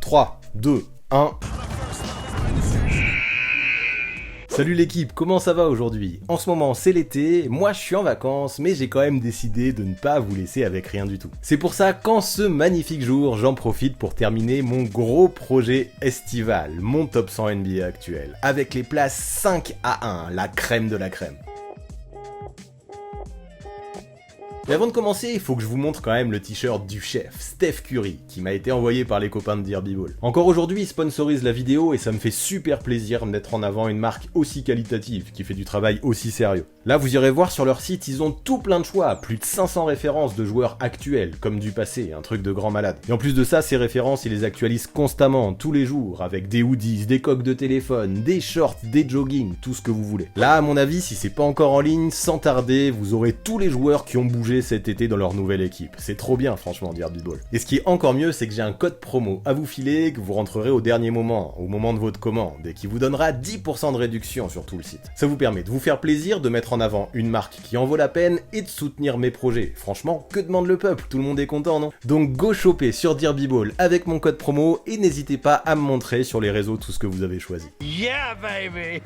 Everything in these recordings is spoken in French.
3, 2, 1... Salut l'équipe, comment ça va aujourd'hui? En ce moment c'est l'été, moi je suis en vacances, mais j'ai quand même décidé de ne pas vous laisser avec rien du tout. C'est pour ça qu'en ce magnifique jour, j'en profite pour terminer mon gros projet estival, mon top 100 NBA actuel, avec les places 5 à 1, la crème de la crème. Mais avant de commencer, il faut que je vous montre quand même le t-shirt du chef, Steph Curry, qui m'a été envoyé par les copains de Derby Ball. Encore aujourd'hui, il sponsorise la vidéo et ça me fait super plaisir de mettre en avant une marque aussi qualitative, qui fait du travail aussi sérieux. Là, vous irez voir sur leur site, ils ont tout plein de choix, plus de 500 références de joueurs actuels, comme du passé, un truc de grand malade. Et en plus de ça, ces références, ils les actualisent constamment, tous les jours, avec des hoodies, des coques de téléphone, des shorts, des jogging, tout ce que vous voulez. Là, à mon avis, si c'est pas encore en ligne, sans tarder, vous aurez tous les joueurs qui ont bougé cet été dans leur nouvelle équipe. C'est trop bien franchement Derby Ball. Et ce qui est encore mieux, c'est que j'ai un code promo à vous filer que vous rentrerez au dernier moment, au moment de votre commande, et qui vous donnera 10% de réduction sur tout le site. Ça vous permet de vous faire plaisir, de mettre en avant une marque qui en vaut la peine et de soutenir mes projets. Franchement, que demande le peuple? Tout le monde est content, non? Donc go choper sur Derby Ball avec mon code promo et n'hésitez pas à me montrer sur les réseaux tout ce que vous avez choisi. Yeah baby.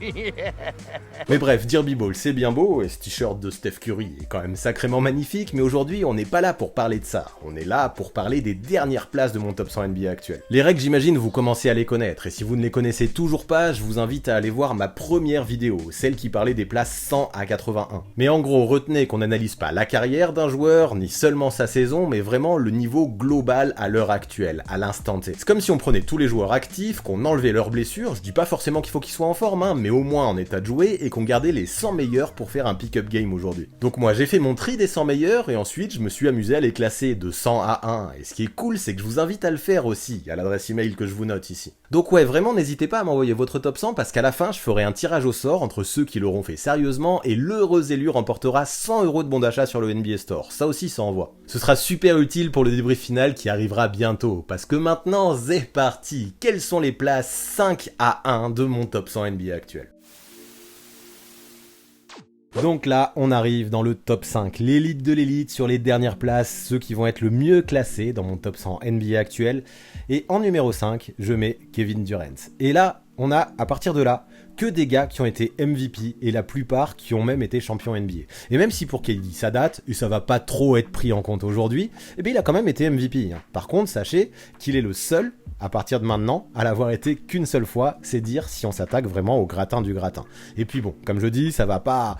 Mais bref, Derby Ball c'est bien beau, et ce t-shirt de Steph Curry est quand même sacrément magnifique, mais aujourd'hui on n'est pas là pour parler de ça, on est là pour parler des dernières places de mon top 100 NBA actuel. Les règles, j'imagine vous commencez à les connaître, et si vous ne les connaissez toujours pas, je vous invite à aller voir ma première vidéo, celle qui parlait des places 100 à 81. Mais en gros, retenez qu'on n'analyse pas la carrière d'un joueur, ni seulement sa saison, mais vraiment le niveau global à l'heure actuelle, à l'instant T. C'est comme si on prenait tous les joueurs actifs, qu'on enlevait leurs blessures, je dis pas forcément qu'il faut qu'ils soient en forme, mais au moins en état de jouer, et qu'on gardait les 100 meilleurs pour faire un pick-up game aujourd'hui. Donc moi j'ai fait mon tri des 100 meilleurs, et ensuite je me suis amusé à les classer de 100 à 1, et ce qui est cool c'est que je vous invite à le faire aussi, à l'adresse email que je vous note ici. Donc ouais, vraiment n'hésitez pas à m'envoyer votre top 100, parce qu'à la fin je ferai un tirage au sort entre ceux qui l'auront fait sérieusement, et l'heureux élu remportera 100 € de bon d'achat sur le NBA Store, ça aussi ça envoie. Ce sera super utile pour le débrief final qui arrivera bientôt, parce que maintenant c'est parti. Quelles sont les places 5 à 1 de mon top 100 NBA actuel? Donc là, on arrive dans le top 5, l'élite de l'élite sur les dernières places, ceux qui vont être le mieux classés dans mon top 100 NBA actuel. Et en numéro 5, je mets Kevin Durant. Et là, on a, à partir de là, que des gars qui ont été MVP et la plupart qui ont même été champions NBA. Et même si pour KD ça date, et ça va pas trop être pris en compte aujourd'hui, eh bien il a quand même été MVP. Par contre, sachez qu'il est le seul, à partir de maintenant, à l'avoir été qu'une seule fois, c'est dire si on s'attaque vraiment au gratin du gratin. Et puis bon, comme je dis, on va pas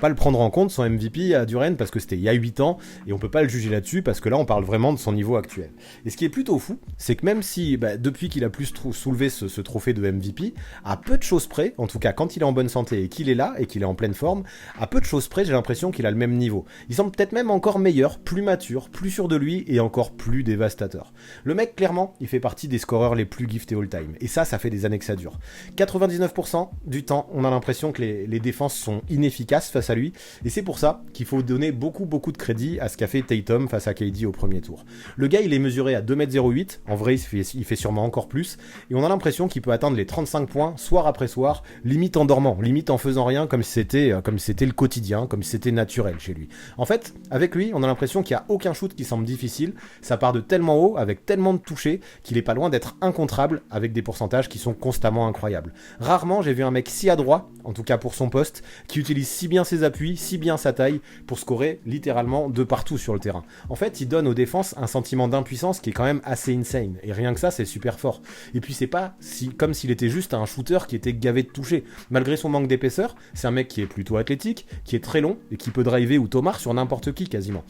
le prendre en compte son MVP à Durant parce que c'était il y a 8 ans, et on peut pas le juger là-dessus parce que là on parle vraiment de son niveau actuel. Et ce qui est plutôt fou, c'est que même si, depuis qu'il a plus soulevé ce trophée de MVP, à peu de choses près, en tout cas quand il est en bonne santé et qu'il est là et qu'il est en pleine forme, à peu de choses près j'ai l'impression qu'il a le même niveau. Il semble peut-être même encore meilleur, plus mature, plus sûr de lui et encore plus dévastateur. Le mec clairement il fait partie des scoreurs les plus giftés all time, et ça fait des années que ça dure. 99% du temps on a l'impression que les défenses sont inefficaces face à lui, et c'est pour ça qu'il faut donner beaucoup de crédit à ce qu'a fait Tatum face à KD au premier tour. Le gars il est mesuré à 2m08, en vrai il fait sûrement encore plus, et on a l'impression qu'il peut atteindre les 35 points soir après soir, limite en dormant, limite en faisant rien, comme si c'était le quotidien, comme si c'était naturel chez lui. En fait, avec lui, on a l'impression qu'il n'y a aucun shoot qui semble difficile, ça part de tellement haut, avec tellement de touchés, qu'il est pas loin d'être incontrable, avec des pourcentages qui sont constamment incroyables. Rarement j'ai vu un mec si adroit, en tout cas pour son poste, qui utilise si bien ses appuis, si bien sa taille, pour scorer littéralement de partout sur le terrain. En fait, il donne aux défenses un sentiment d'impuissance qui est quand même assez insane, et rien que ça, c'est super fort. Et puis c'est pas comme s'il était juste un shooter qui était gavé de toucher. Malgré son manque d'épaisseur, c'est un mec qui est plutôt athlétique, qui est très long, et qui peut driver ou tomar sur n'importe qui quasiment.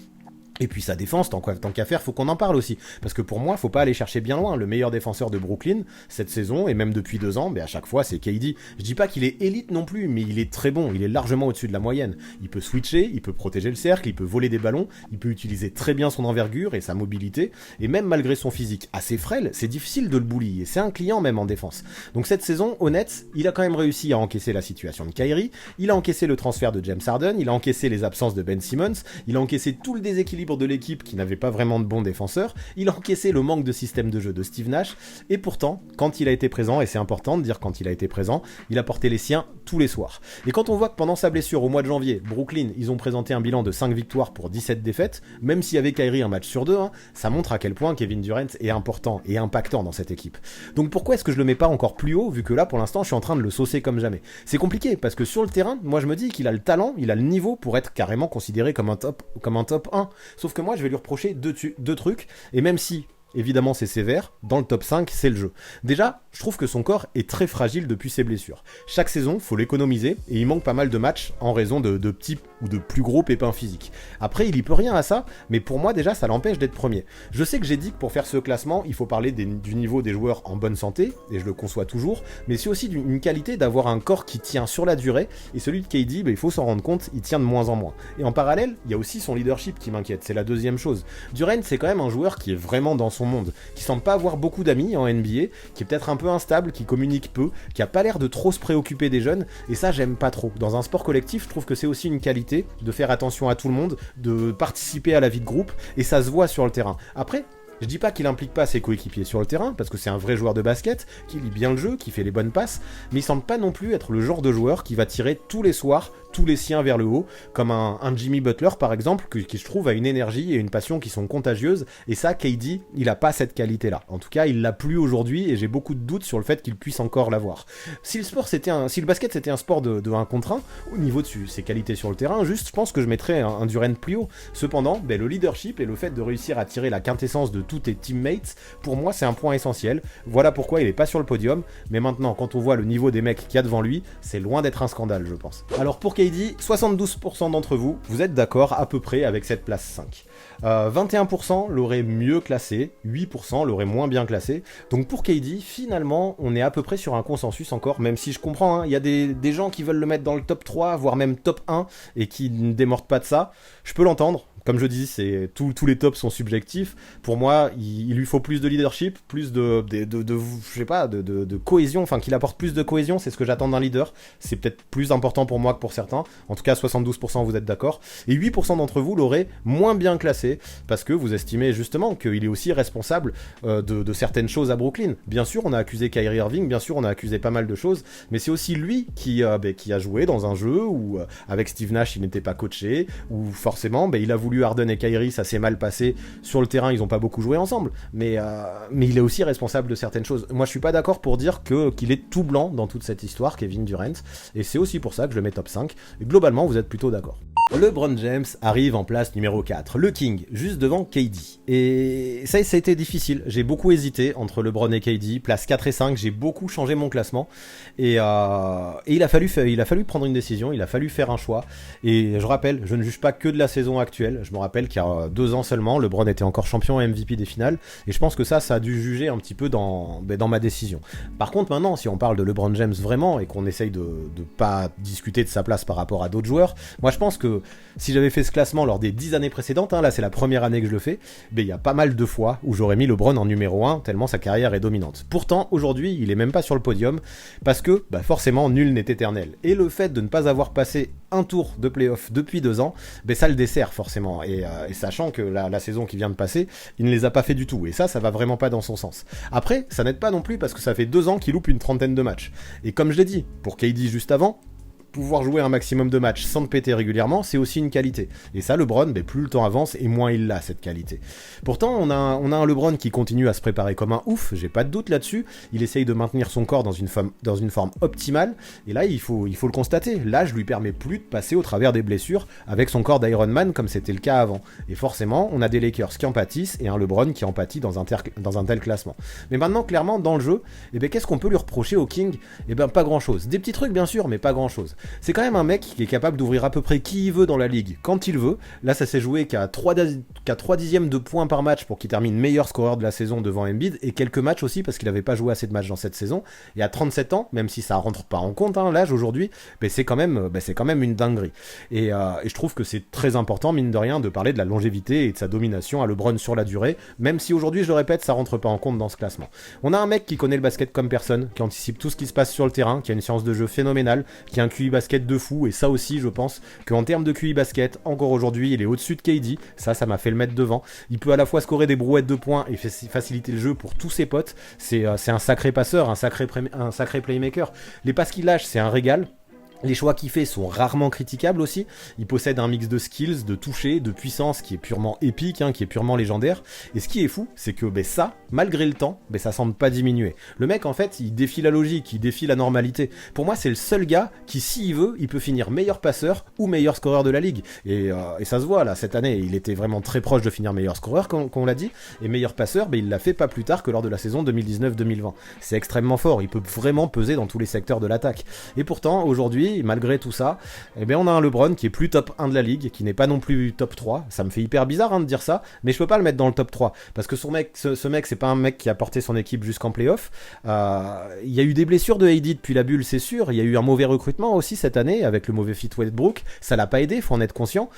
Et puis sa défense, tant qu'à faire, faut qu'on en parle aussi. Parce que pour moi, faut pas aller chercher bien loin. Le meilleur défenseur de Brooklyn, cette saison, et même depuis 2 ans, à chaque fois, c'est KD. Je dis pas qu'il est élite non plus, mais il est très bon. Il est largement au-dessus de la moyenne. Il peut switcher, il peut protéger le cercle, il peut voler des ballons, il peut utiliser très bien son envergure et sa mobilité. Et même malgré son physique assez frêle, c'est difficile de le bully. Et c'est un client même en défense. Donc cette saison, au Nets, il a quand même réussi à encaisser la situation de Kyrie. Il a encaissé le transfert de James Harden. Il a encaissé les absences de Ben Simmons. Il a encaissé tout le déséquilibre l'équilibre de l'équipe qui n'avait pas vraiment de bons défenseurs, il a encaissé le manque de système de jeu de Steve Nash, et pourtant, quand il a été présent, et c'est important de dire quand il a été présent, il a porté les siens tous les soirs. Et quand on voit que pendant sa blessure au mois de janvier, Brooklyn, ils ont présenté un bilan de 5 victoires pour 17 défaites, même s'il y avait Kyrie un match sur 2, ça montre à quel point Kevin Durant est important et impactant dans cette équipe. Donc pourquoi est-ce que je le mets pas encore plus haut, vu que là pour l'instant je suis en train de le saucer comme jamais? C'est compliqué, parce que sur le terrain, moi je me dis qu'il a le talent, il a le niveau pour être carrément considéré comme un top 1. Sauf que moi je vais lui reprocher deux trucs, et même si évidemment c'est sévère, dans le top 5 c'est le jeu. Déjà, je trouve que son corps est très fragile depuis ses blessures. Chaque saison, faut l'économiser, et il manque pas mal de matchs en raison de petits ou de plus gros pépins physiques. Après, il y peut rien à ça, mais pour moi déjà ça l'empêche d'être premier. Je sais que j'ai dit que pour faire ce classement, il faut parler du niveau des joueurs en bonne santé, et je le conçois toujours, mais c'est aussi une qualité d'avoir un corps qui tient sur la durée, et celui de KD, il faut s'en rendre compte, il tient de moins en moins. Et en parallèle, il y a aussi son leadership qui m'inquiète, c'est la deuxième chose. Durant, c'est quand même un joueur qui est vraiment dans son monde, qui semble pas avoir beaucoup d'amis en NBA, qui est peut-être un peu instable, qui communique peu, qui a pas l'air de trop se préoccuper des jeunes, et ça j'aime pas trop. Dans un sport collectif, je trouve que c'est aussi une qualité de faire attention à tout le monde, de participer à la vie de groupe, et ça se voit sur le terrain. Après, je dis pas qu'il implique pas ses coéquipiers sur le terrain, parce que c'est un vrai joueur de basket, qui lit bien le jeu, qui fait les bonnes passes, mais il semble pas non plus être le genre de joueur qui va tirer tous les soirs tous les siens vers le haut, comme un Jimmy Butler par exemple, qui je trouve a une énergie et une passion qui sont contagieuses, et ça, KD, il a pas cette qualité-là. En tout cas, il l'a plus aujourd'hui, et j'ai beaucoup de doutes sur le fait qu'il puisse encore l'avoir. Si le basket c'était un sport de 1 contre 1, au niveau de ses qualités sur le terrain, juste, je pense que je mettrais un Durant plus haut. Cependant, le leadership et le fait de réussir à tirer la quintessence de tous tes teammates, pour moi, c'est un point essentiel. Voilà pourquoi il est pas sur le podium, mais maintenant, quand on voit le niveau des mecs qu'il y a devant lui, c'est loin d'être un scandale, je pense. Alors pour KD, 72% d'entre vous, vous êtes d'accord à peu près avec cette place 5. 21% l'auraient mieux classé, 8% l'auraient moins bien classé. Donc pour KD, finalement, on est à peu près sur un consensus encore, même si je comprends, il y a des gens qui veulent le mettre dans le top 3, voire même top 1, et qui ne démordent pas de ça. Je peux l'entendre. Comme je dis, tous les tops sont subjectifs. Pour moi, il lui faut plus de leadership, plus de cohésion, enfin qu'il apporte plus de cohésion, c'est ce que j'attends d'un leader. C'est peut-être plus important pour moi que pour certains. En tout cas, 72% vous êtes d'accord. Et 8% d'entre vous l'auraient moins bien classé, parce que vous estimez justement qu'il est aussi responsable de certaines choses à Brooklyn. Bien sûr, on a accusé Kyrie Irving, bien sûr, on a accusé pas mal de choses, mais c'est aussi lui qui a joué dans un jeu où, avec Steve Nash, il n'était pas coaché, où forcément, il a voulu Harden et Kyrie, ça s'est mal passé sur le terrain, ils ont pas beaucoup joué ensemble, mais il est aussi responsable de certaines choses. Moi je suis pas d'accord pour dire qu'il est tout blanc dans toute cette histoire, Kevin Durant, et c'est aussi pour ça que je le mets top 5, et globalement vous êtes plutôt d'accord. LeBron James arrive en place numéro 4, le King, juste devant KD. Et ça a été difficile, j'ai beaucoup hésité entre LeBron et KD, place 4 et 5, j'ai beaucoup changé mon classement, et il a fallu prendre une décision, il a fallu faire un choix, et je rappelle, je ne juge pas que de la saison actuelle, je me rappelle qu'il y a 2 ans seulement, LeBron était encore champion et MVP des finales, et je pense que ça a dû juger un petit peu dans ma décision. Par contre maintenant, si on parle de LeBron James vraiment, et qu'on essaye de pas discuter de sa place par rapport à d'autres joueurs, moi je pense que si j'avais fait ce classement lors des 10 années précédentes, là c'est la première année que je le fais, il y a pas mal de fois où j'aurais mis LeBron en numéro 1 tellement sa carrière est dominante. Pourtant, aujourd'hui, il est même pas sur le podium parce que, forcément, nul n'est éternel. Et le fait de ne pas avoir passé un tour de play-off depuis 2 ans, ça le dessert forcément. Et sachant que la saison qui vient de passer, il ne les a pas fait du tout. Et ça va vraiment pas dans son sens. Après, ça n'aide pas non plus parce que ça fait 2 ans qu'il loupe une trentaine de matchs. Et comme je l'ai dit, pour KD juste avant, pouvoir jouer un maximum de matchs sans te péter régulièrement, c'est aussi une qualité. Et ça, LeBron, plus le temps avance et moins il l'a, cette qualité. Pourtant, on a un LeBron qui continue à se préparer comme un ouf, j'ai pas de doute là-dessus. Il essaye de maintenir son corps dans une forme optimale. Et là, il faut le constater. L'âge lui permet plus de passer au travers des blessures avec son corps d'Iron Man comme c'était le cas avant. Et forcément, on a des Lakers qui en pâtissent et un LeBron qui en pâtit dans un tel classement. Mais maintenant, clairement, dans le jeu, qu'est-ce qu'on peut lui reprocher au King ? Pas grand-chose. Des petits trucs, bien sûr, mais pas grand-chose. C'est quand même un mec qui est capable d'ouvrir à peu près qui il veut dans la ligue, quand il veut. Là, ça s'est joué qu'à 3 dixièmes de points par match pour qu'il termine meilleur scoreur de la saison devant Embiid, et quelques matchs aussi parce qu'il n'avait pas joué assez de matchs dans cette saison. Et à 37 ans, même si ça rentre pas en compte, l'âge aujourd'hui, c'est quand même une dinguerie. Et je trouve que c'est très important, mine de rien, de parler de la longévité et de sa domination à LeBron sur la durée, même si aujourd'hui, je le répète, ça rentre pas en compte dans ce classement. On a un mec qui connaît le basket comme personne, qui anticipe tout ce qui se passe sur le terrain, qui a une science de jeu phénoménale, qui a un QI basket de fou, et ça aussi je pense qu'en termes de QI basket, encore aujourd'hui il est au-dessus de KD, ça m'a fait le mettre devant. Il peut à la fois scorer des brouettes de points et faciliter le jeu pour tous ses potes, c'est un sacré passeur, un sacré playmaker. Les passes qu'il lâche, c'est un régal. Les choix qu'il fait sont rarement critiquables aussi. Il possède un mix de skills, de toucher, de puissance qui est purement épique, qui est purement légendaire. Et ce qui est fou, c'est que ça, malgré le temps, ça semble pas diminuer. Le mec, en fait, il défie la logique, il défie la normalité. Pour moi, c'est le seul gars qui, s'il veut, il peut finir meilleur passeur ou meilleur scoreur de la ligue. Et ça se voit là, cette année, il était vraiment très proche de finir meilleur scoreur, comme on l'a dit. Et meilleur passeur, il l'a fait pas plus tard que lors de la saison 2019-2020. C'est extrêmement fort, il peut vraiment peser dans tous les secteurs de l'attaque. Et pourtant, aujourd'hui, malgré tout ça, on a un LeBron qui est plus top 1 de la ligue, qui n'est pas non plus top 3. Ça me fait hyper bizarre de dire ça, mais je peux pas le mettre dans le top 3, parce que ce mec, c'est pas un mec qui a porté son équipe jusqu'en playoff. Il y a eu des blessures de AD depuis la bulle, c'est sûr. Il y a eu un mauvais recrutement aussi cette année, avec le mauvais fit Westbrook. Ça l'a pas aidé, faut en être conscient.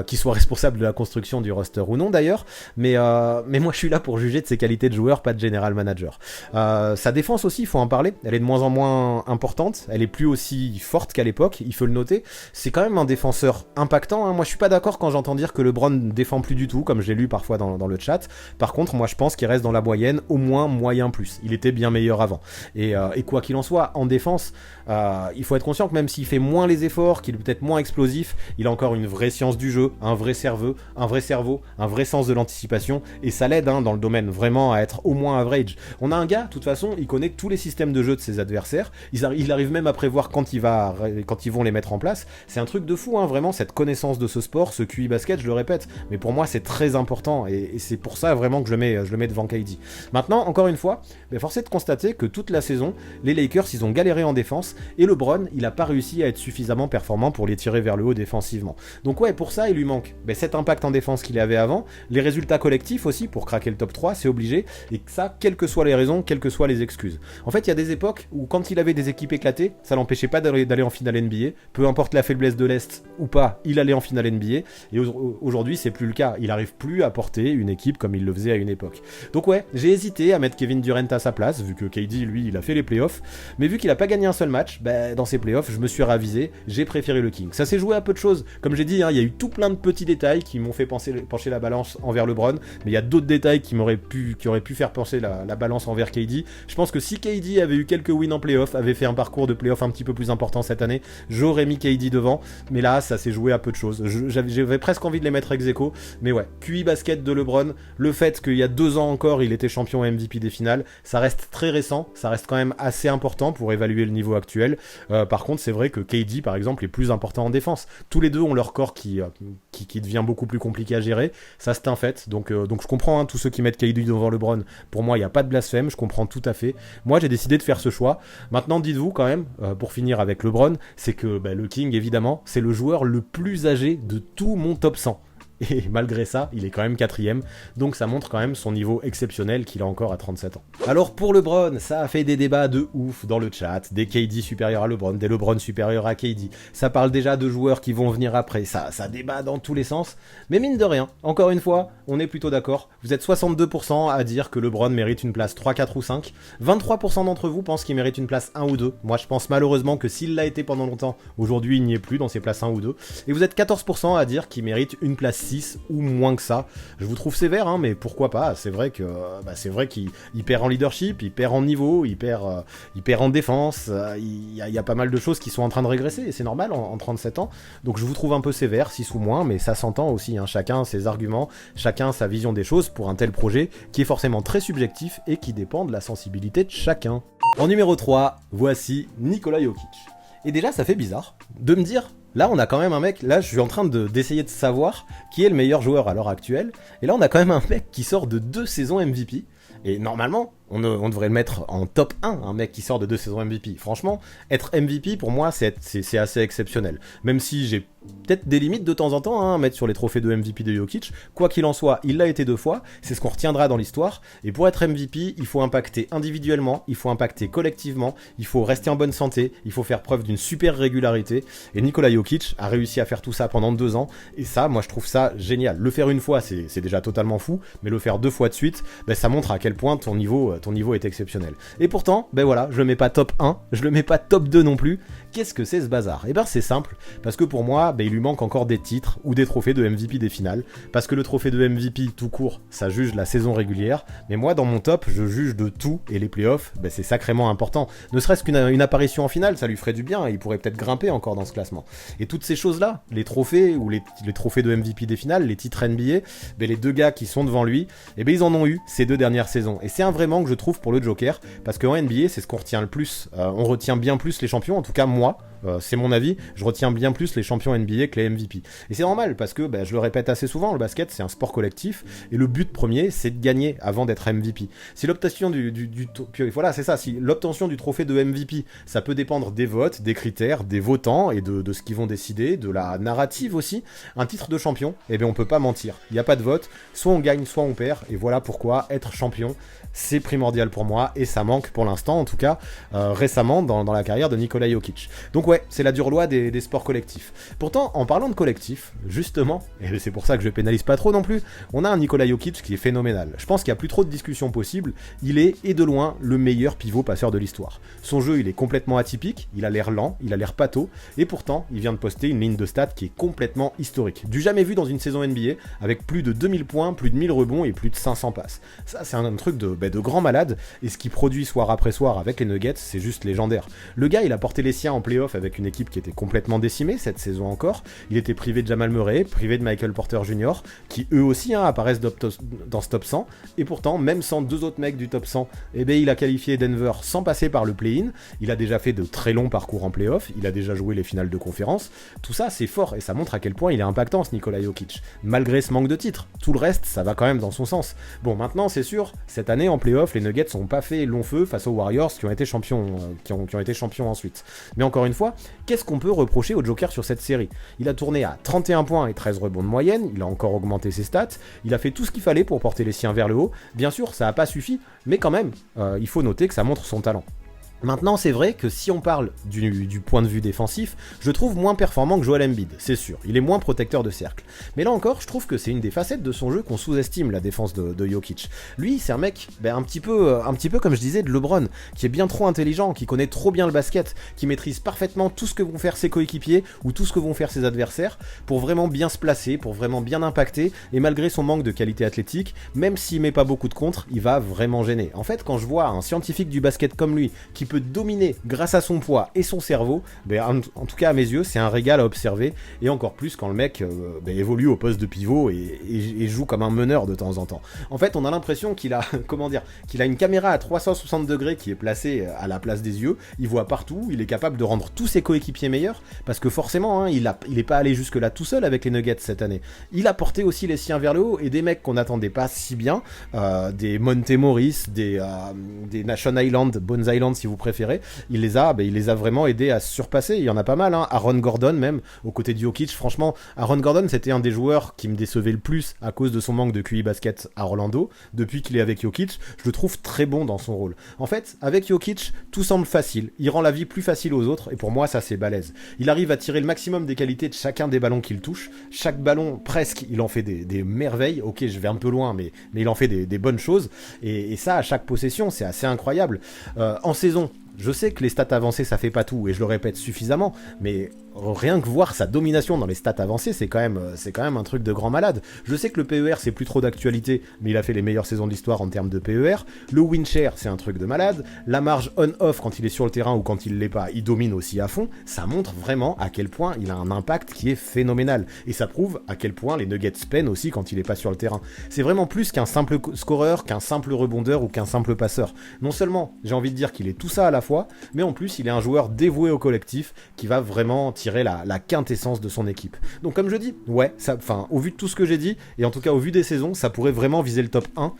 Qu'il soit responsable de la construction du roster ou non d'ailleurs, mais moi je suis là pour juger de ses qualités de joueur, pas de general manager. Sa défense aussi, il faut en parler. Elle est de moins en moins importante, elle est plus aussi forte qu'à l'époque. Il faut le noter, c'est quand même un défenseur impactant. Moi je suis pas d'accord quand j'entends dire que LeBron ne défend plus du tout, comme j'ai lu parfois dans le chat. Par contre, moi je pense qu'il reste dans la moyenne, au moins moyen plus. Il était bien meilleur avant. Et quoi qu'il en soit, en défense, il faut être conscient que même s'il fait moins les efforts, qu'il est peut-être moins explosif, il a encore une vraie science du jeu, un vrai cerveau, un vrai sens de l'anticipation, et ça l'aide dans le domaine vraiment à être au moins average. On a un gars, de toute façon, il connaît tous les systèmes de jeu de ses adversaires, il arrive même à prévoir quand ils vont les mettre en place. C'est un truc de fou, vraiment, cette connaissance de ce sport, ce QI basket, je le répète, mais pour moi c'est très important, et c'est pour ça vraiment que je le mets devant KD. Maintenant, encore une fois, force est de constater que toute la saison, les Lakers, ils ont galéré en défense, et LeBron, il a pas réussi à être suffisamment performant pour les tirer vers le haut défensivement. Donc ouais, pour ça, il lui manque cet impact en défense qu'il avait avant, les résultats collectifs aussi, pour craquer le top 3, c'est obligé, et que ça, quelles que soient les raisons, quelles que soient les excuses. En fait, il y a des époques où quand il avait des équipes éclatées, ça l'empêchait pas d'aller en finale NBA, peu importe la faiblesse de l'Est ou pas, il allait en finale NBA, et aujourd'hui c'est plus le cas, il arrive plus à porter une équipe comme il le faisait à une époque. Donc ouais, j'ai hésité à mettre Kevin Durant à sa place, vu que KD lui il a fait les playoffs, mais vu qu'il a pas gagné un seul match, dans ces playoffs je me suis ravisé, j'ai préféré le King. Ça s'est joué à peu de choses, comme j'ai dit, il y a eu tout plein de petits détails qui m'ont fait pencher la balance envers LeBron, mais il y a d'autres détails qui auraient pu faire pencher la balance envers KD. Je pense que si KD avait eu quelques wins en playoff, avait fait un parcours de playoff un petit peu plus important cette année, j'aurais mis KD devant, mais là ça s'est joué à peu de choses. J'avais presque envie de les mettre ex-aequo, mais ouais, QI basket de LeBron, le fait qu'il y a 2 ans encore il était champion MVP des finales, ça reste très récent, ça reste quand même assez important pour évaluer le niveau actuel. Par contre c'est vrai que KD par exemple est plus important en défense, tous les deux ont leur corps qui devient beaucoup plus compliqué à gérer, ça c'est un fait, donc je comprends tous ceux qui mettent KD devant LeBron, pour moi il n'y a pas de blasphème, je comprends tout à fait. Moi j'ai décidé de faire ce choix. Maintenant dites-vous quand même, pour finir avec LeBron, c'est que le King évidemment c'est le joueur le plus âgé de tout mon top 100. Et malgré ça, il est quand même 4ème, donc ça montre quand même son niveau exceptionnel qu'il a encore à 37 ans. Alors pour LeBron, ça a fait des débats de ouf dans le chat, des KD supérieurs à LeBron, des LeBron supérieurs à KD, ça parle déjà de joueurs qui vont venir après, ça débat dans tous les sens, mais mine de rien, encore une fois, on est plutôt d'accord, vous êtes 62% à dire que LeBron mérite une place 3, 4 ou 5, 23% d'entre vous pensent qu'il mérite une place 1 ou 2, moi je pense malheureusement que s'il l'a été pendant longtemps, aujourd'hui il n'y est plus dans ses places 1 ou 2, et vous êtes 14% à dire qu'il mérite une place 6 ou moins que ça. Je vous trouve sévère, mais pourquoi pas. C'est vrai qu'il perd en leadership, il perd en niveau, il perd en défense. Il y a pas mal de choses qui sont en train de régresser, et c'est normal en 37 ans. Donc je vous trouve un peu sévère, 6 ou moins, mais ça s'entend aussi. Chacun ses arguments, chacun sa vision des choses pour un tel projet qui est forcément très subjectif et qui dépend de la sensibilité de chacun. En numéro 3, voici Nikola Jokic. Et déjà, ça fait bizarre de me dire, là on a quand même un mec, là je suis en train d'essayer de savoir qui est le meilleur joueur à l'heure actuelle, et là on a quand même un mec qui sort de 2 saisons MVP, et normalement on devrait le mettre en top 1, un mec qui sort de 2 saisons MVP. Franchement, être MVP pour moi c'est assez exceptionnel, même si j'ai peut-être des limites de temps en temps à mettre sur les trophées de MVP de Jokic. Quoi qu'il en soit, il l'a été 2 fois, c'est ce qu'on retiendra dans l'histoire, et pour être MVP, il faut impacter individuellement, il faut impacter collectivement, il faut rester en bonne santé, il faut faire preuve d'une super régularité, et Nikola Jokic a réussi à faire tout ça pendant 2 ans, et ça, moi je trouve ça génial. Le faire une fois, c'est déjà totalement fou, mais le faire 2 fois de suite, ça montre à quel point ton niveau ton niveau est exceptionnel. Et pourtant, ben voilà, je le mets pas top 1, je le mets pas top 2 non plus. Qu'est-ce que c'est ce bazar? Eh ben c'est simple, parce que pour moi, ben, il lui manque encore des titres ou des trophées de MVP des finales, parce que le trophée de MVP tout court, ça juge la saison régulière, mais moi dans mon top, je juge de tout, et les playoffs, ben, c'est sacrément important. Ne serait-ce qu'une apparition en finale, ça lui ferait du bien, il pourrait peut-être grimper encore dans ce classement. Et toutes ces choses-là, les trophées, ou les trophées de MVP des finales, les titres NBA, ben, les deux gars qui sont devant lui, eh ben, ils en ont eu ces 2 dernières saisons. Et c'est un vrai manque, je trouve, pour le Joker, parce qu'en NBA, c'est ce qu'on retient le plus. On retient bien plus les champions, en tout cas moi, c'est mon avis, je retiens bien plus les champions NBA que les MVP. Et c'est normal, parce que, je le répète assez souvent, le basket, c'est un sport collectif, et le but premier, c'est de gagner avant d'être MVP. Si l'obtention voilà, c'est ça, si l'obtention du trophée de MVP, ça peut dépendre des votes, des critères, des votants, et de ce qu'ils vont décider, de la narrative aussi, un titre de champion, eh bien on peut pas mentir. Il n'y a pas de vote, soit on gagne, soit on perd, et voilà pourquoi être champion, c'est primordial pour moi, et ça manque pour l'instant, en tout cas, récemment, dans la carrière de Nikola Jokic. Donc ouais, c'est la dure loi des sports collectifs. Pourtant, en parlant de collectif, justement, et c'est pour ça que je pénalise pas trop non plus, on a un Nikola Jokic qui est phénoménal. Je pense qu'il n'y a plus trop de discussion possible, il est, et de loin, le meilleur pivot passeur de l'histoire. Son jeu, il est complètement atypique, il a l'air lent, il a l'air pâteau, et pourtant, il vient de poster une ligne de stats qui est complètement historique. Du jamais vu dans une saison NBA, avec plus de 2000 points, plus de 1000 rebonds et plus de 500 passes. Ça, c'est un truc de grand malade, et ce qu'il produit soir après soir avec les Nuggets, c'est juste légendaire. Le gars, il a porté les siens en playoff avec une équipe qui était complètement décimée, cette saison encore. Il était privé de Jamal Murray, privé de Michael Porter Jr., qui eux aussi apparaissent dans ce top 100, et pourtant, même sans 2 autres mecs du top 100, eh ben, il a qualifié Denver sans passer par le play-in, il a déjà fait de très longs parcours en playoff, il a déjà joué les finales de conférence, tout ça c'est fort, et ça montre à quel point il est impactant ce Nikola Jokic, malgré ce manque de titres. Tout le reste, ça va quand même dans son sens. Bon, maintenant, c'est sûr, cette année en playoff, les Nuggets n'ont pas fait long feu face aux Warriors qui ont été champions, qui ont été champions ensuite. Mais encore une fois, qu'est-ce qu'on peut reprocher au Joker sur cette série? Il a tourné à 31 points et 13 rebonds de moyenne, il a encore augmenté ses stats, il a fait tout ce qu'il fallait pour porter les siens vers le haut. Bien sûr, ça n'a pas suffi, mais quand même, il faut noter que ça montre son talent. Maintenant, c'est vrai que si on parle du point de vue défensif, je trouve moins performant que Joel Embiid, c'est sûr. Il est moins protecteur de cercle. Mais là encore, je trouve que c'est une des facettes de son jeu qu'on sous-estime, la défense de Jokic. Lui, c'est un mec un petit peu comme je disais de LeBron, qui est bien trop intelligent, qui connaît trop bien le basket, qui maîtrise parfaitement tout ce que vont faire ses coéquipiers ou tout ce que vont faire ses adversaires pour vraiment bien se placer, pour vraiment bien impacter, et malgré son manque de qualité athlétique, même s'il met pas beaucoup de contres, il va vraiment gêner. En fait, quand je vois un scientifique du basket comme lui, qui peut dominer grâce à son poids et son cerveau, en tout cas à mes yeux, c'est un régal à observer, et encore plus quand le mec évolue au poste de pivot et joue comme un meneur de temps en temps. En fait, on a l'impression qu'il a, qu'il a une caméra à 360 degrés qui est placée à la place des yeux, il voit partout, il est capable de rendre tous ses coéquipiers meilleurs, parce que forcément, il est pas allé jusque là tout seul avec les Nuggets cette année. Il a porté aussi les siens vers le haut, et des mecs qu'on n'attendait pas si bien, des Monte Morris, des Nation Island, Bones Island si vous préférez, il les a vraiment aidés à se surpasser. Il y en a pas mal, Aaron Gordon même, aux côtés de Jokic. Franchement, Aaron Gordon, c'était un des joueurs qui me décevait le plus à cause de son manque de QI basket à Orlando. Depuis qu'il est avec Jokic, je le trouve très bon dans son rôle. En fait, avec Jokic, tout semble facile. Il rend la vie plus facile aux autres, et pour moi, ça c'est balèze. Il arrive à tirer le maximum des qualités de chacun des ballons qu'il touche. Chaque ballon, presque, il en fait des merveilles. Ok, je vais un peu loin, mais il en fait des bonnes choses. Et ça, à chaque possession, c'est assez incroyable. En saison, je sais que les stats avancées ça fait pas tout, et je le répète suffisamment, mais rien que voir sa domination dans les stats avancées, c'est quand même un truc de grand malade. Je sais que le PER c'est plus trop d'actualité, mais il a fait les meilleures saisons de l'histoire en termes de PER. Le win share c'est un truc de malade. La marge on-off quand il est sur le terrain ou quand il l'est pas, il domine aussi à fond. Ça montre vraiment à quel point il a un impact qui est phénoménal, et ça prouve à quel point les Nuggets peinent aussi quand il est pas sur le terrain. C'est vraiment plus qu'un simple scoreur, qu'un simple rebondeur ou qu'un simple passeur. Non seulement j'ai envie de dire qu'il est tout ça à la fois, mais en plus il est un joueur dévoué au collectif qui va vraiment tirer la quintessence de son équipe. Donc comme je dis, ouais, au vu de tout ce que j'ai dit, et en tout cas au vu des saisons, ça pourrait vraiment viser le top 1,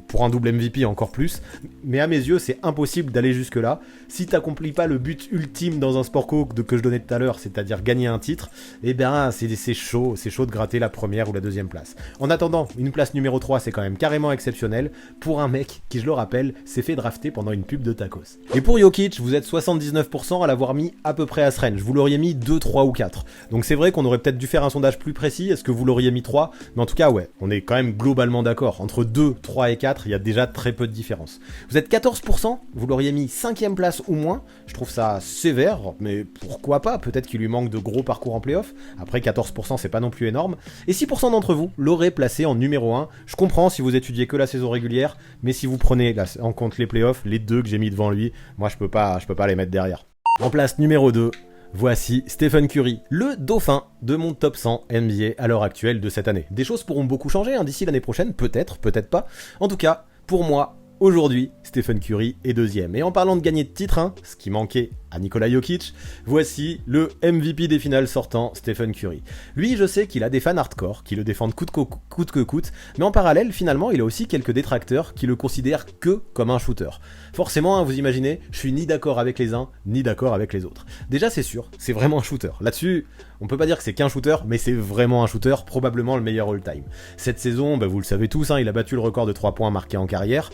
pour un double MVP encore plus, mais à mes yeux c'est impossible d'aller jusque là. Si t'accomplis pas le but ultime dans un sport co que je donnais tout à l'heure, c'est-à-dire gagner un titre, eh bien c'est chaud de gratter la première ou la deuxième place. En attendant, une place numéro 3 c'est quand même carrément exceptionnel pour un mec qui, je le rappelle, s'est fait drafter pendant une pub de tacos. Et pour Jokic, vous êtes 79% à l'avoir mis à peu près à ce range. Vous l'auriez mis 2, 3 ou 4. Donc c'est vrai qu'on aurait peut-être dû faire un sondage plus précis. Est-ce que vous l'auriez mis 3 ? Mais en tout cas, ouais, on est quand même globalement d'accord. Entre 2, 3 et 4, il y a déjà très peu de différence. Vous êtes 14%, vous l'auriez mis 5ème place ou moins. Je trouve ça sévère, mais pourquoi pas ? Peut-être qu'il lui manque de gros parcours en play-off. Après, 14%, c'est pas non plus énorme. Et 6% d'entre vous l'auraient placé en numéro 1. Je comprends si vous étudiez que la saison régulière, mais si vous prenez en compte les play-offs, les deux que j'ai mis devant lui, moi je peux pas les mettre derrière. En place numéro 2, voici Stephen Curry, le dauphin de mon top 100 NBA à l'heure actuelle de cette année. Des choses pourront beaucoup changer d'ici l'année prochaine, peut-être pas. En tout cas, pour moi, aujourd'hui, Stephen Curry est 2ème. Et en parlant de gagner de titre, ce qui manquait à Nikola Jokic, voici le MVP des finales sortant, Stephen Curry. Lui, je sais qu'il a des fans hardcore, qui le défendent coûte que coûte, mais en parallèle, finalement, il a aussi quelques détracteurs qui le considèrent que comme un shooter. Forcément, vous imaginez, je suis ni d'accord avec les uns, ni d'accord avec les autres. Déjà, c'est sûr, c'est vraiment un shooter. Là-dessus, on peut pas dire que c'est qu'un shooter, mais c'est vraiment un shooter, probablement le meilleur all-time. Cette saison, vous le savez tous, il a battu le record de 3 points marqués en carrière,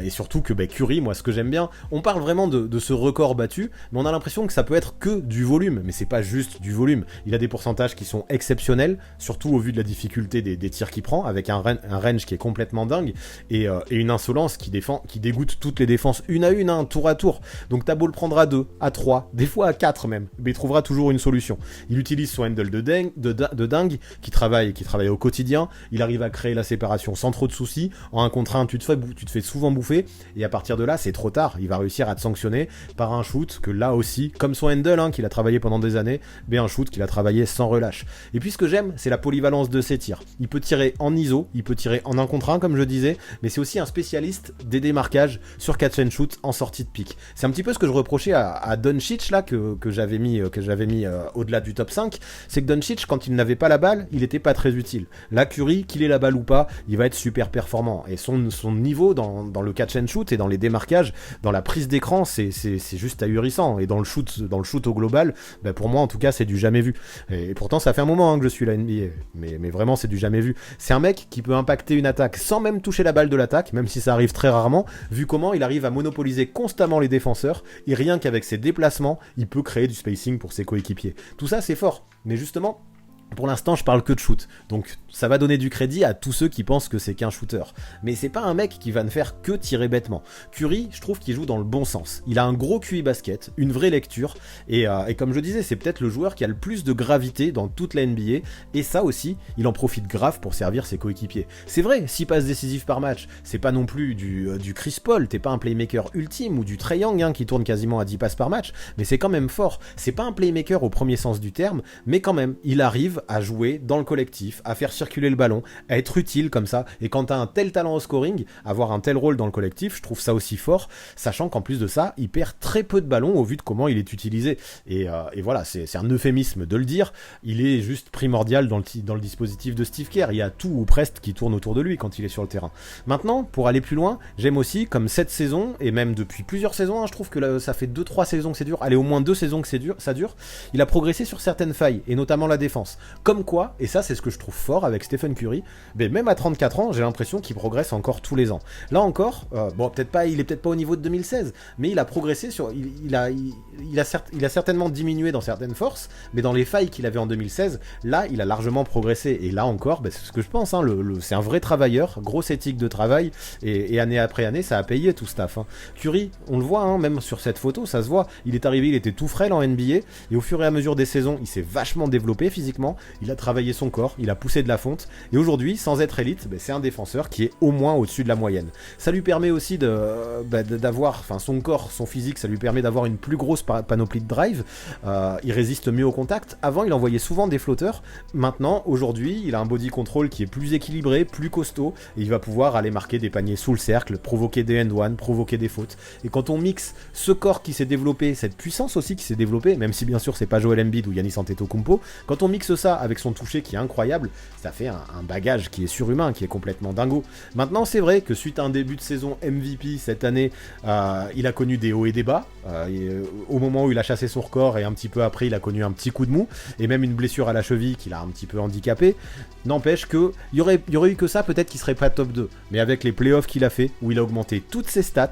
et surtout que Curry, moi ce que j'aime bien, on parle vraiment de ce record battu, mais on a l'impression que ça peut être que du volume, mais c'est pas juste du volume. Il a des pourcentages qui sont exceptionnels, surtout au vu de la difficulté des tirs qu'il prend, avec un range qui est complètement dingue, et une insolence qui dégoûte toutes les défenses une à une, tour à tour. Donc t'as beau le prendre à 2, à 3, des fois à 4 même, mais il trouvera toujours une solution. Il utilise son handle de dingue, qui travaille au quotidien, il arrive à créer la séparation sans trop de soucis, en 1 contre 1 tu te fais souvent bouffer, et à partir de là c'est trop tard, il va réussir à te sanctionner par un shoot que là aussi, comme son handle qu'il a travaillé pendant des années, mais un shoot qu'il a travaillé sans relâche. Et puis ce que j'aime, c'est la polyvalence de ses tirs. Il peut tirer en ISO, il peut tirer en 1 contre 1 comme je disais, mais c'est aussi un spécialiste des démarquages sur catch and shoot en sortie de pique. C'est un petit peu ce que je reprochais à Doncic là, que j'avais mis au-delà du top 5, c'est que Doncic, quand il n'avait pas la balle, il était pas très utile. Là, Curry, qu'il ait la balle ou pas, il va être super performant. Et son niveau dans le catch and shoot et dans les démarquages, dans la prise d'écran, c'est juste ahurissant. Et dans le shoot au global, pour moi en tout cas, c'est du jamais vu. Et pourtant, ça fait un moment que je suis la NBA, mais vraiment, c'est du jamais vu. C'est un mec qui peut impacter une attaque sans même toucher la balle de l'attaque, même si ça arrive très rarement, vu comment il arrive à monopoliser constamment les défenseurs, et rien qu'avec ses déplacements, il peut créer du spacing pour ses coéquipiers. Tout ça, c'est fort. Mais justement, pour l'instant, je parle que de shoot, donc ça va donner du crédit à tous ceux qui pensent que c'est qu'un shooter. Mais c'est pas un mec qui va ne faire que tirer bêtement. Curry, je trouve qu'il joue dans le bon sens. Il a un gros QI basket, une vraie lecture, et comme je disais, c'est peut-être le joueur qui a le plus de gravité dans toute la NBA, et ça aussi, il en profite grave pour servir ses coéquipiers. C'est vrai, 6 passes décisives par match, c'est pas non plus du Chris Paul, t'es pas un playmaker ultime, ou du Trae Young qui tourne quasiment à 10 passes par match, mais c'est quand même fort. C'est pas un playmaker au premier sens du terme, mais quand même, il arrive à jouer dans le collectif, à faire circuler le ballon, à être utile comme ça, et quand t'as un tel talent au scoring, avoir un tel rôle dans le collectif, je trouve ça aussi fort, sachant qu'en plus de ça, il perd très peu de ballons au vu de comment il est utilisé, et voilà, c'est un euphémisme de le dire, il est juste primordial dans le dispositif de Steve Kerr, il y a tout ou presque qui tourne autour de lui quand il est sur le terrain. Maintenant, pour aller plus loin, j'aime aussi, comme cette saison, et même depuis plusieurs saisons, je trouve que ça fait 2-3 saisons que c'est dur, allez, au moins 2 saisons que ça dure, il a progressé sur certaines failles, et notamment la défense. Comme quoi, et ça c'est ce que je trouve fort avec Stephen Curry, même à 34 ans, j'ai l'impression qu'il progresse encore tous les ans. Là encore, il est peut-être pas au niveau de 2016, mais il a progressé il a certainement diminué dans certaines forces, mais dans les failles qu'il avait en 2016, là il a largement progressé, et là encore, c'est ce que je pense, c'est un vrai travailleur, grosse éthique de travail, et année après année, ça a payé tout ce taf. Curry, on le voit, même sur cette photo, ça se voit, il est arrivé, il était tout frêle en NBA, et au fur et à mesure des saisons, il s'est vachement développé physiquement, il a travaillé son corps, il a poussé de la fonte, et aujourd'hui, sans être élite, c'est un défenseur qui est au moins au-dessus de la moyenne. Ça lui permet aussi d'avoir, son corps, son physique, ça lui permet d'avoir une plus grosse panoplie de drive, il résiste mieux au contact. Avant, il envoyait souvent des flotteurs, maintenant, aujourd'hui, il a un body control qui est plus équilibré, plus costaud, et il va pouvoir aller marquer des paniers sous le cercle, provoquer des end-one, provoquer des fautes. Et quand on mixe ce corps qui s'est développé, cette puissance aussi qui s'est développée, même si bien sûr c'est pas Joel Embiid ou Giannis Antetokounmpo, quand on mixe ça avec son toucher qui est incroyable, ça fait un bagage qui est surhumain, qui est complètement dingo. Maintenant, c'est vrai que suite à un début de saison MVP cette année, il a connu des hauts et des bas. Au moment où il a chassé son record, et un petit peu après, il a connu un petit coup de mou, et même une blessure à la cheville qui l'a un petit peu handicapé. N'empêche que il y aurait eu que ça, peut-être qu'il serait pas top 2. Mais avec les playoffs qu'il a fait, où il a augmenté toutes ses stats,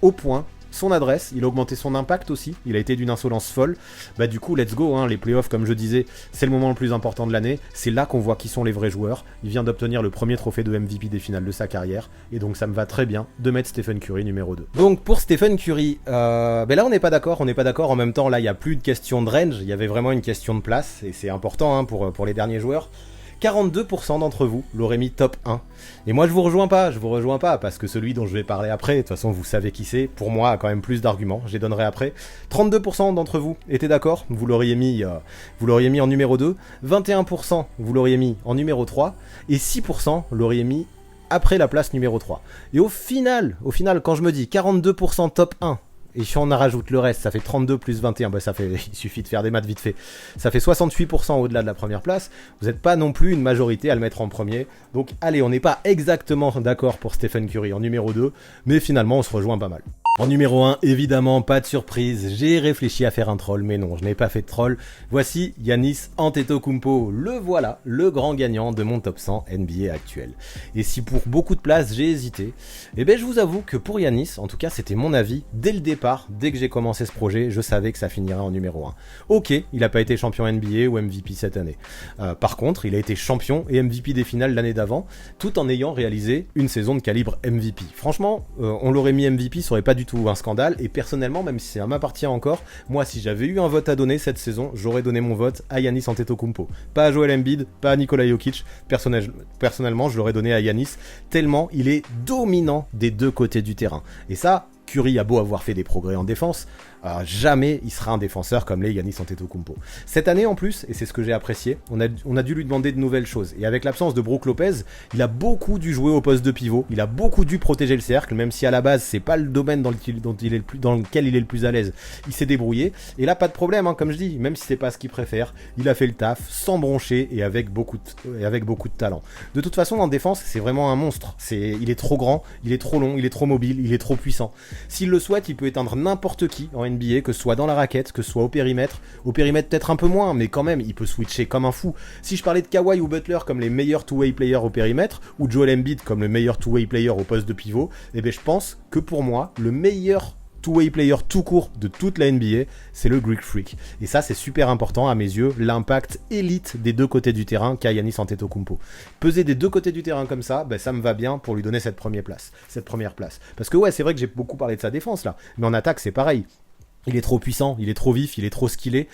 au point son adresse, il a augmenté son impact aussi, il a été d'une insolence folle. Bah du coup, let's go, hein, les playoffs, comme je disais, c'est le moment le plus important de l'année, c'est là qu'on voit qui sont les vrais joueurs. Il vient d'obtenir le premier trophée de MVP des finales de sa carrière, et donc ça me va très bien de mettre Stephen Curry numéro 2. Donc pour Stephen Curry, là on n'est pas d'accord, en même temps là il n'y a plus de question de range, il y avait vraiment une question de place, et c'est important hein, pour les derniers joueurs. 42% d'entre vous l'auraient mis top 1. Et moi je vous rejoins pas, parce que celui dont je vais parler après, de toute façon vous savez qui c'est, pour moi a quand même plus d'arguments, je les donnerai après. 32% d'entre vous étaient d'accord, vous l'auriez mis en numéro 2, 21% vous l'auriez mis en numéro 3, et 6% l'auriez mis après la place numéro 3. Et au final, quand je me dis 42% top 1, et si on en rajoute le reste, ça fait 32 plus 21, bah ça fait, il suffit de faire des maths vite fait, ça fait 68% au-delà de la première place, vous n'êtes pas non plus une majorité à le mettre en premier, donc allez, on n'est pas exactement d'accord pour Stephen Curry en numéro 2, mais finalement on se rejoint pas mal. En numéro 1, évidemment, pas de surprise, j'ai réfléchi à faire un troll, mais non, je n'ai pas fait de troll. Voici Giannis Antetokounmpo, le voilà, le grand gagnant de mon top 100 NBA actuel. Et si pour beaucoup de places j'ai hésité, eh ben je vous avoue que pour Giannis, en tout cas c'était mon avis, dès le départ, dès que j'ai commencé ce projet, je savais que ça finirait en numéro 1. Ok, il n'a pas été champion NBA ou MVP cette année. Par contre, il a été champion et MVP des finales l'année d'avant, tout en ayant réalisé une saison de calibre MVP. Franchement, on l'aurait mis MVP, ça aurait pas du tout un scandale, et personnellement, même si ça m'appartient encore, moi si j'avais eu un vote à donner cette saison, j'aurais donné mon vote à Giannis Antetokounmpo. Pas à Joel Embiid, pas à Nikola Jokic, personnellement je l'aurais donné à Giannis, tellement il est dominant des deux côtés du terrain. Et ça, Curry a beau avoir fait des progrès en défense, jamais il sera un défenseur comme les Giannis Antetokounmpo. Cette année en plus, et c'est ce que j'ai apprécié, on a dû lui demander de nouvelles choses. Et avec l'absence de Brook Lopez, il a beaucoup dû jouer au poste de pivot, il a beaucoup dû protéger le cercle, même si à la base c'est pas le domaine dans lequel il est le plus à l'aise. Il s'est débrouillé, et là pas de problème, hein, comme je dis, même si c'est pas ce qu'il préfère, il a fait le taf sans broncher et avec beaucoup de talent. De toute façon en défense, c'est vraiment un monstre. Il est trop grand, il est trop long, il est trop mobile, il est trop puissant. S'il le souhaite, il peut éteindre n'importe qui en NBA, que ce soit dans la raquette, que ce soit au périmètre peut-être un peu moins, mais quand même, il peut switcher comme un fou. Si je parlais de Kawhi ou Butler comme les meilleurs two-way players au périmètre, ou Joel Embiid comme le meilleur two-way player au poste de pivot, eh bien je pense que pour moi, le meilleur two-way player tout court de toute la NBA, c'est le Greek Freak. Et ça, c'est super important à mes yeux, l'impact élite des deux côtés du terrain qu'a Giannis Antetokounmpo. Peser des deux côtés du terrain comme ça, ben ça me va bien pour lui donner cette première place. Parce que ouais, c'est vrai que j'ai beaucoup parlé de sa défense là, mais en attaque, c'est pareil. Il est trop puissant, il est trop vif, il est trop skillé.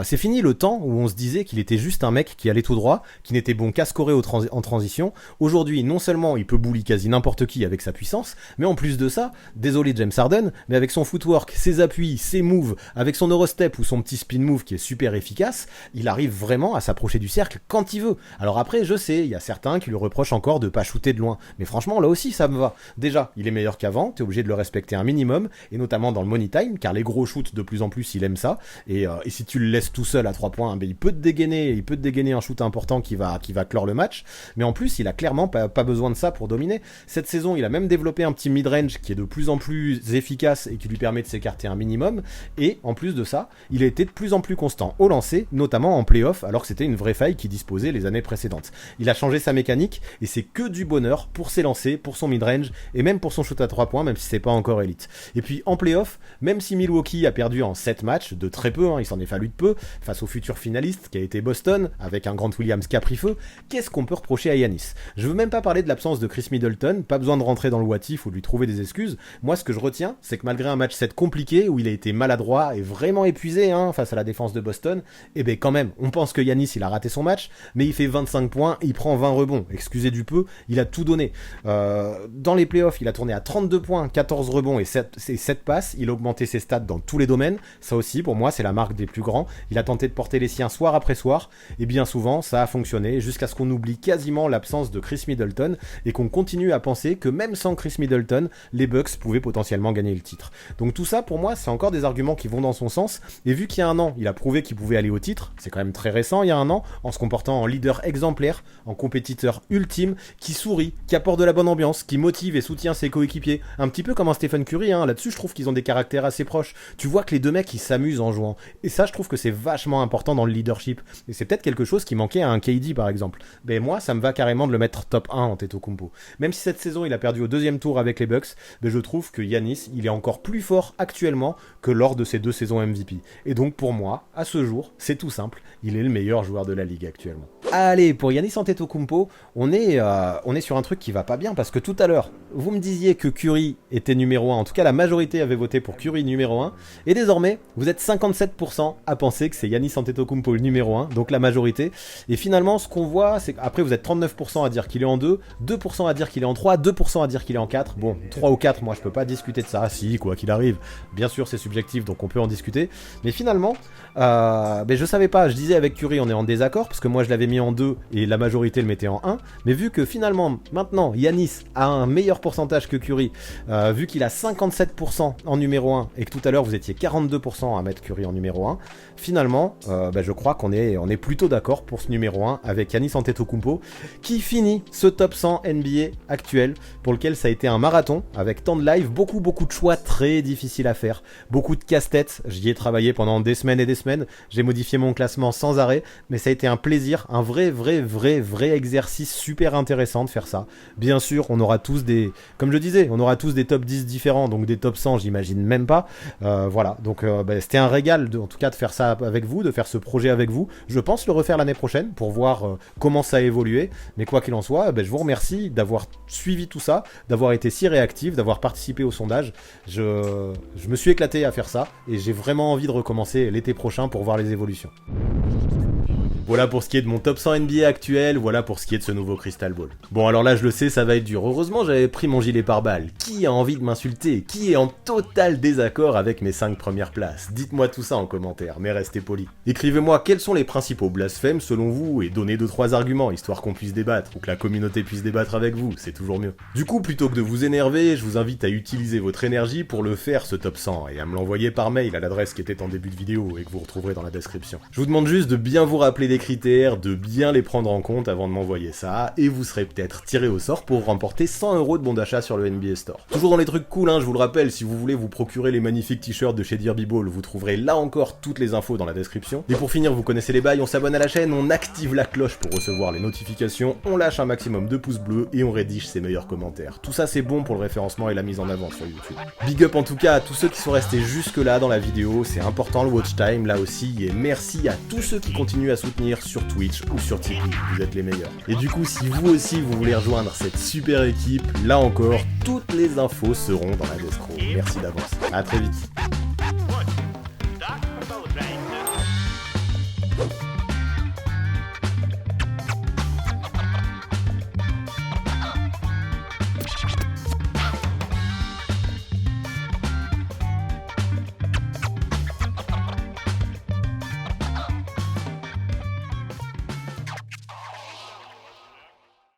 C'est fini le temps où on se disait qu'il était juste un mec qui allait tout droit, qui n'était bon qu'à scorer en transition. Aujourd'hui, non seulement il peut bully quasi n'importe qui avec sa puissance, mais en plus de ça, désolé James Harden, mais avec son footwork, ses appuis, ses moves, avec son Eurostep ou son petit spin move qui est super efficace, il arrive vraiment à s'approcher du cercle quand il veut. Alors après, je sais, il y a certains qui lui reprochent encore de pas shooter de loin, mais franchement là aussi ça me va. Déjà, il est meilleur qu'avant, t'es obligé de le respecter un minimum, et notamment dans le money time, car les gros shoot de plus en plus, il aime ça, et si tu le laisses tout seul à 3 points, ben, il peut te dégainer un shoot important qui va clore le match, mais en plus il a clairement pas besoin de ça pour dominer. Cette saison il a même développé un petit mid-range qui est de plus en plus efficace et qui lui permet de s'écarter un minimum, et en plus de ça il a été de plus en plus constant au lancer, notamment en play-off, alors que c'était une vraie faille qui disposait les années précédentes. Il a changé sa mécanique, et c'est que du bonheur pour ses lancers, pour son mid-range, et même pour son shoot à 3 points, même si c'est pas encore élite. Et puis en play-off, même si Milwaukee a perdu en 7 matchs, de très peu, hein, il s'en est fallu de peu, face au futur finaliste qui a été Boston, avec un Grant Williams qui a pris feu, qu'est-ce qu'on peut reprocher à Giannis ? Je veux même pas parler de l'absence de Chris Middleton, pas besoin de rentrer dans le what if ou de lui trouver des excuses. Moi ce que je retiens, c'est que malgré un match 7 compliqué, où il a été maladroit et vraiment épuisé face à la défense de Boston, et ben quand même, on pense que Giannis il a raté son match, mais il fait 25 points, il prend 20 rebonds, excusez du peu, il a tout donné. Dans les playoffs, il a tourné à 32 points, 14 rebonds et 7 passes, il a augmenté ses stats dans tous les domaines. Ça aussi pour moi c'est la marque des plus grands, il a tenté de porter les siens soir après soir, et bien souvent ça a fonctionné, jusqu'à ce qu'on oublie quasiment l'absence de Chris Middleton, et qu'on continue à penser que même sans Chris Middleton, les Bucks pouvaient potentiellement gagner le titre. Donc tout ça pour moi c'est encore des arguments qui vont dans son sens, et vu qu'il y a un an il a prouvé qu'il pouvait aller au titre, c'est quand même très récent il y a un an, en se comportant en leader exemplaire, en compétiteur ultime, qui sourit, qui apporte de la bonne ambiance, qui motive et soutient ses coéquipiers, un petit peu comme un Stephen Curry, là-dessus je trouve qu'ils ont des caractères assez proches. Tu vois que les deux mecs ils s'amusent en jouant. Et ça je trouve que c'est vachement important dans le leadership. Et c'est peut-être quelque chose qui manquait à un KD par exemple. Mais moi ça me va carrément de le mettre top 1 Antetokounmpo. Même si cette saison il a perdu au deuxième tour avec les Bucks, mais je trouve que Giannis il est encore plus fort actuellement que lors de ses 2 saisons MVP. Et donc pour moi, à ce jour, c'est tout simple, il est le meilleur joueur de la ligue actuellement. Allez, pour Giannis Antetokounmpo, on est sur un truc qui va pas bien parce que tout à l'heure, vous me disiez que Curry était numéro 1, en tout cas la majorité avait voté pour Curry numéro 1, et désormais, vous êtes 57% à penser que c'est Giannis Antetokounmpo le numéro 1, donc la majorité, et finalement ce qu'on voit, c'est qu'après vous êtes 39% à dire qu'il est en 2, 2% à dire qu'il est en 3, 2% à dire qu'il est en 4, bon, 3 ou 4, moi je peux pas discuter de ça, si, quoi qu'il arrive, bien sûr c'est subjectif, donc on peut en discuter, mais finalement, je savais pas, je disais avec Curry on est en désaccord, parce que moi je l'avais mis en 2 et la majorité le mettait en 1, mais vu que finalement maintenant Giannis a un meilleur pourcentage que Curry, vu qu'il a 57% en numéro 1 et que tout à l'heure vous étiez 42% à mettre Curry en numéro 1, finalement je crois qu'on est plutôt d'accord pour ce numéro 1 avec Giannis Antetokounmpo qui finit ce top 100 NBA actuel pour lequel ça a été un marathon avec tant de live, beaucoup de choix très difficiles à faire, beaucoup de casse-tête, j'y ai travaillé pendant des semaines et des semaines, j'ai modifié mon classement sans arrêt, mais ça a été un plaisir, un vrai exercice super intéressant de faire ça. Bien sûr, on aura tous comme je disais, on aura tous des top 10 différents, donc des top 100, j'imagine même pas. Voilà, donc c'était un régal en tout cas de faire ça avec vous, de faire ce projet avec vous. Je pense le refaire l'année prochaine pour voir comment ça a évolué, mais quoi qu'il en soit, je vous remercie d'avoir suivi tout ça, d'avoir été si réactif, d'avoir participé au sondage. Je me suis éclaté à faire ça et j'ai vraiment envie de recommencer l'été prochain pour voir les évolutions. Voilà pour ce qui est de mon top 100 NBA actuel, voilà pour ce qui est de ce nouveau Crystal Ball. Bon alors là je le sais, ça va être dur, heureusement j'avais pris mon gilet pare-balles. Qui a envie de m'insulter? Qui est en total désaccord avec mes 5 premières places? Dites-moi tout ça en commentaire, mais restez polis. Écrivez-moi quels sont les principaux blasphèmes selon vous et donnez 2-3 arguments, histoire qu'on puisse débattre, ou que la communauté puisse débattre avec vous, c'est toujours mieux. Du coup, plutôt que de vous énerver, je vous invite à utiliser votre énergie pour le faire ce top 100, et à me l'envoyer par mail à l'adresse qui était en début de vidéo et que vous retrouverez dans la description. Je vous demande juste de bien vous rappeler des critères, de bien les prendre en compte avant de m'envoyer ça, et vous serez peut-être tiré au sort pour remporter 100 € de bon d'achat sur le NBA Store. Toujours dans les trucs cool, je vous le rappelle, si vous voulez vous procurer les magnifiques t-shirts de chez Derby Ball, vous trouverez là encore toutes les infos dans la description. Et pour finir, vous connaissez les bails, on s'abonne à la chaîne, on active la cloche pour recevoir les notifications, on lâche un maximum de pouces bleus et on rédige ses meilleurs commentaires. Tout ça c'est bon pour le référencement et la mise en avant sur YouTube. Big up en tout cas à tous ceux qui sont restés jusque là dans la vidéo, c'est important le watch time là aussi, et merci à tous ceux qui continuent à soutenir sur Twitch ou sur Tipeee, vous êtes les meilleurs. Et du coup, si vous aussi vous voulez rejoindre cette super équipe, là encore, toutes les infos seront dans la description. Merci d'avance. À très vite.